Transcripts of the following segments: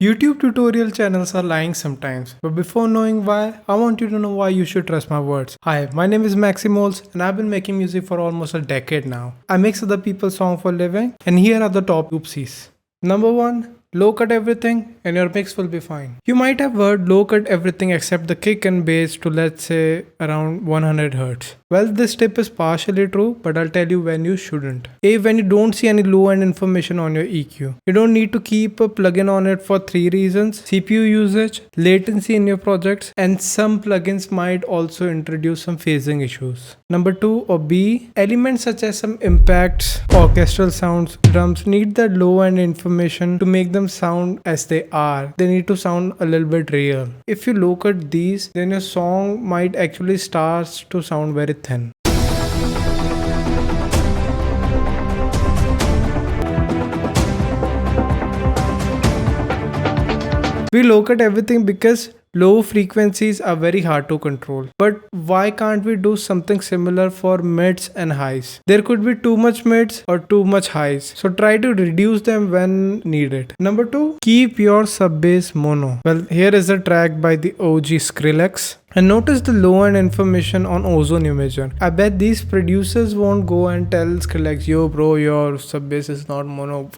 YouTube tutorial channels are lying sometimes, but before knowing why, I want you to know why you should trust my words. Hi, my name is Maximoles and I've been making music for almost a decade now. I mix other people's songs for a living, and here are the top oopsies. Number 1. Low cut everything and your mix will be fine. You might have heard low cut everything except the kick and bass to, let's say, around 100 Hz. Well, this tip is partially true, but I'll tell you when you shouldn't. A. When you don't see any low end information on your EQ. You don't need to keep a plugin on it for 3 reasons: CPU usage, latency in your projects, and some plugins might also introduce some phasing issues. Number 2 or B. Elements such as some impacts, orchestral sounds, drums need that low end information to make them sound as they are. They need to sound a little bit real. If you low cut these, then your song might actually start to sound very thin. We low cut everything because low frequencies are very hard to control. But why can't we do something similar for mids and highs? There could be too much mids or too much highs, so try to reduce them when needed. Number 2, keep your sub bass mono. Well, here is a track by the OG Skrillex. And notice the low end information on Ozone Imager. I bet these producers won't go and tell Skrillex, yo bro, your sub bass is not mono.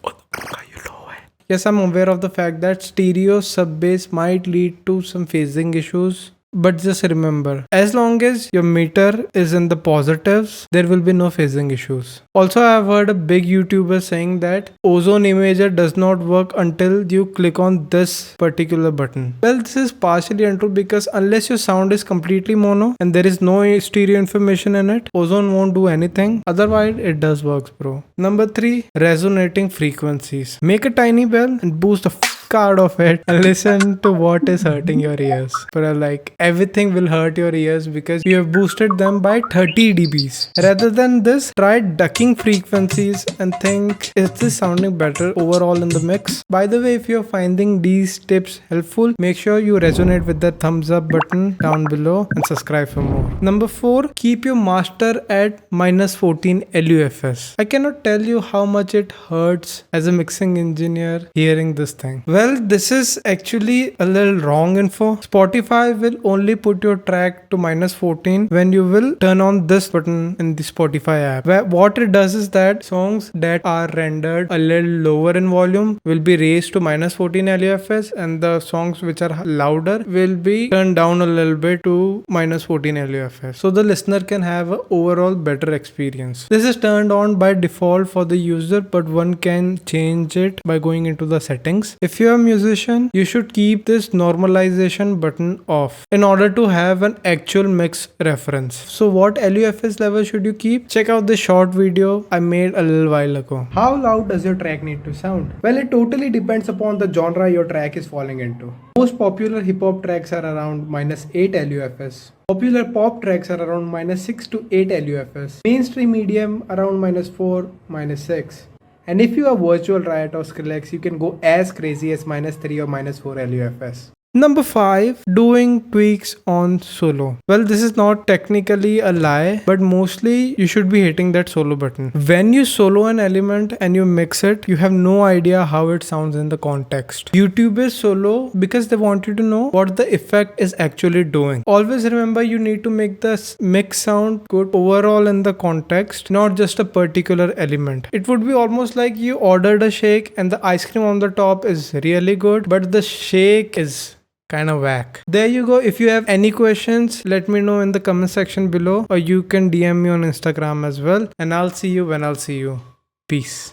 Yes, I'm aware of the fact that stereo sub bass might lead to some phasing issues. But just remember, as long as your meter is in the positives, there will be no phasing issues. Also, I've heard a big YouTuber saying that Ozone Imager does not work until you click on this particular button. Well, this is partially untrue because unless your sound is completely mono and there is no stereo information in it, Ozone won't do anything. Otherwise, it does work, bro. Number 3, resonating frequencies. Make a tiny bell and boost the out of it and listen to what is hurting your ears. But like everything will hurt your ears because you have boosted them by 30 dBs. Rather than this, try ducking frequencies and think, is this sounding better overall in the mix? By the way, if you're finding these tips helpful, make sure you resonate with the thumbs up button down below and subscribe for more. Number 4, keep your master at -14 LUFS. I cannot tell you how much it hurts as a mixing engineer hearing this thing. Well, this is actually a little wrong info. Spotify will only put your track to -14 when you will turn on this button in the Spotify app. What it does is that songs that are rendered a little lower in volume will be raised to -14 LUFS, and the songs which are louder will be turned down a little bit to -14 LUFS, so the listener can have an overall better experience. This is turned on by default for the user, but one can change it by going into the settings. If you're a musician, you should keep this normalization button off in order to have an actual mix reference. So what LUFS level should you keep? Check out the short video I made a little while ago. How loud does your track need to sound? Well, it totally depends upon the genre your track is falling into. Most popular hip hop tracks are around -8 LUFS. Popular pop tracks are around -6 to 8 LUFS. Mainstream medium around -4, -6. And if you are Virtual Riot or Skrillex, you can go as crazy as -3 or -4 LUFS. Number 5, doing tweaks on solo. Well, this is not technically a lie, but mostly you should be hitting that solo button. When you solo an element and you mix it, you have no idea how it sounds in the context. YouTubers solo because they want you to know what the effect is actually doing. Always remember, you need to make the mix sound good overall in the context, not just a particular element. It would be almost like you ordered a shake and the ice cream on the top is really good, but the shake is kind of whack. There you go. If you have any questions, let me know in the comment section below, or you can DM me on Instagram as well, and I'll see you when I'll see you. Peace.